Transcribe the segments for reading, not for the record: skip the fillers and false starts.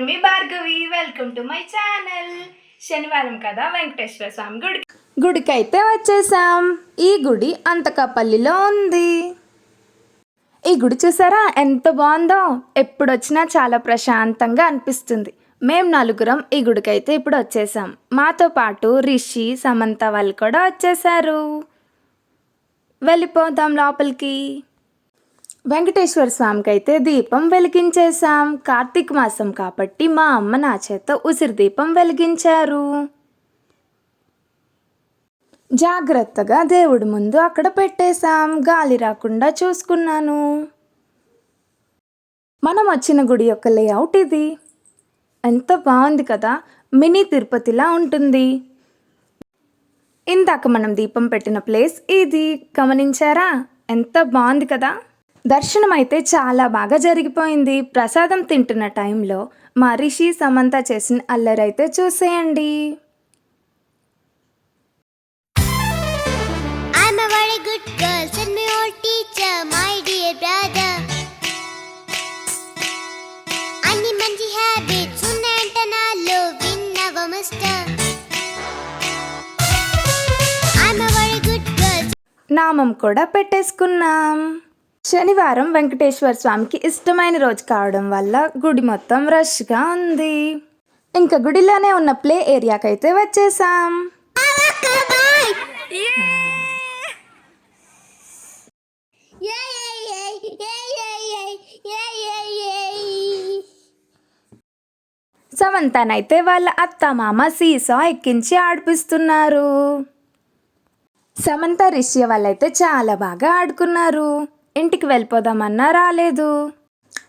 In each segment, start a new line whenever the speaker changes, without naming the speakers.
Me Bhargavi, welcome to my channel. శనివారం కదా, వెంకటేశ్వర స్వామి గుడికి అయితే వచ్చేసాం. ఈ గుడి అంతకాపల్లిలో ఉంది. ఈ గుడి చూసారా ఎంత బాగుందో. ఎప్పుడొచ్చినా చాలా ప్రశాంతంగా అనిపిస్తుంది. మేము నలుగురం ఈ గుడికి అయితే ఇప్పుడు వచ్చేసాం. మాతో పాటు రిషి, సమంత వాళ్ళు కూడా వచ్చేసారు. వెళ్ళిపోదాం లోపలికి. వెంకటేశ్వర స్వామికి అయితే దీపం వెలిగించేసాం. కార్తీక మాసం కాబట్టి మా అమ్మ నా చేత ఉసిరి దీపం వెలిగించారు. జాగ్రత్తగా దేవుడి ముందు అక్కడ పెట్టేశాం. గాలి రాకుండా చూసుకున్నాను. మనం వచ్చిన గుడి యొక్క లేఅవుట్ ఇది. ఎంత బాగుంది కదా, మినీ తిరుపతిలా ఉంటుంది. ఇందాక మనం దీపం పెట్టిన ప్లేస్ ఇది, గమనించారా? ఎంత బాగుంది కదా. దర్శనం అయితే చాలా బాగా జరిగిపోయింది. ప్రసాదం తింటున్న టైంలో మా రిషి, సమంత చేసిన అల్లరైతే చూసేయండి. నామం కూడా పెట్టేసుకున్నాం. శనివారం వెంకటేశ్వర స్వామికి ఇష్టమైన రోజు కావడం వల్ల గుడి మొత్తం రష్గా ఉంది. ఇంకా గుడిలోనే ఉన్న ప్లే ఏరియాకి అయితే వచ్చేసాం. సమంతనైతే వాళ్ళ అత్త మామ సీసా ఎక్కించి ఆడిపిస్తున్నారు. సమంత, రిషి వాళ్ళైతే చాలా బాగా ఆడుకున్నారు. ఇంటికి వెళ్ళిపోదామన్నా రాలేదు.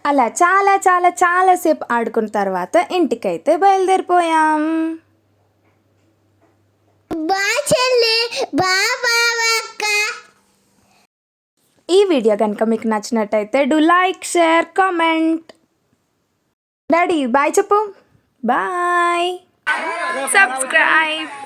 అలా చాలా చాలా చాలాసేపు ఆడుకున్న తర్వాత ఇంటికైతే బయలుదేరిపోయాం. ఈ వీడియో కనుక మీకు నచ్చినట్టయితే do like, share, comment. Daddy bye చెప్పు. బాయ్. సబ్స్క్రైబ్.